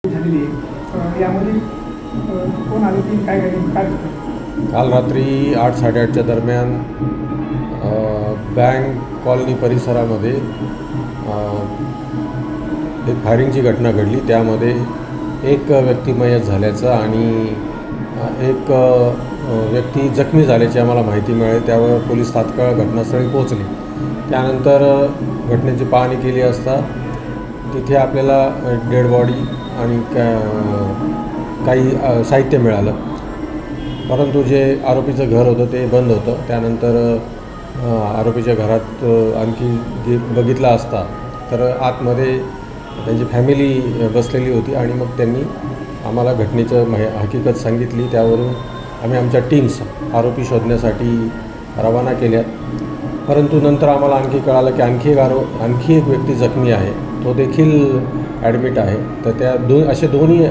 झालेली आहे यामध्ये कोण आरोपी काय काय काल रात्री 8-8:30च्या दरम्यान बँक कॉलनी परिसरामध्ये एक फायरिंगची घटना घडली. त्यामध्ये एक व्यक्ती मयत झाल्याचं आणि एक व्यक्ती जखमी झाल्याची आम्हाला माहिती मिळाली. त्यावर पोलीस तात्काळ घटनास्थळी पोहोचले. त्यानंतर घटनेची पाहणी केली असता तिथे आपल्याला डेड बॉडी आणि काही साहित्य मिळालं, परंतु जे आरोपीचं घर होतं ते बंद होतं. त्यानंतर आरोपीच्या घरात आणखी जे बघितलं असता तर आतमध्ये त्यांची फॅमिली बसलेली होती आणि मग त्यांनी आम्हाला घटनेचं हकीकत सांगितली. त्यावरून आम्ही आमच्या टीम्स आरोपी शोधण्यासाठी रवाना केल्या. परंतु नंतर आम्हाला आणखी कळालं की आणखी एक व्यक्ती जखमी आहे, तो देखील ॲडमिट आहे. तर त्या असे दोन्ही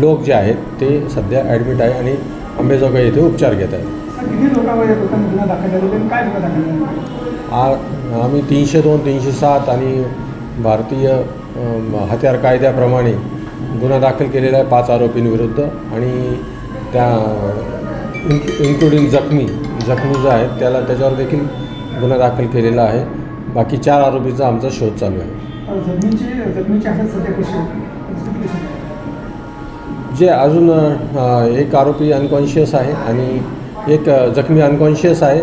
लोक जे आहेत ते सध्या ॲडमिट आहे आणि अंबेजोगाई येथे उपचार घेत आहेत. किती लोकांवर गुन्हा दाखल झालेला काय गुन्हा दाखल झाला? आम्ही 302, 307 आणि भारतीय हत्यार कायद्याप्रमाणे गुन्हा दाखल केलेला आहे 5 आरोपींविरुद्ध आणि त्या इन्क्लुडिंग जखमी जो आहे त्याच्यावर देखील गुन्हा दाखल केलेला आहे. बाकी 4 आरोपीचा आमचा शोध चालू आहे. जखमीची हालत सध्या कशी आहे? जे अजून एक आरोपी अनकॉन्शियस आहे आणि एक जखमी अनकॉन्शियस आहे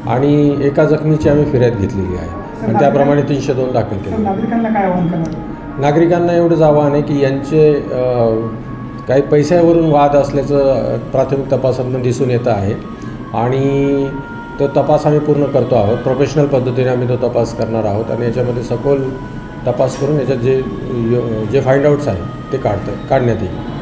आणि एका जखमीची आम्ही फिर्याद घेतलेली आहे आणि त्याप्रमाणे 302 दाखल केले. नागरिकांना काय आवाहन करणार? नागरिकांना एवढंच आवाहन आहे की यांचे काही पैशावरून वाद असल्याचं प्राथमिक तपासातून दिसून येतं आहे आणि तो तपास आम्ही पूर्ण करतो आहोत. प्रोफेशनल पद्धतीने आम्ही तो तपास करणार आहोत आणि याच्यामध्ये सखोल तपास करून याच्यात जे फाइंड आउट्स आहेत ते काढण्यात येईल.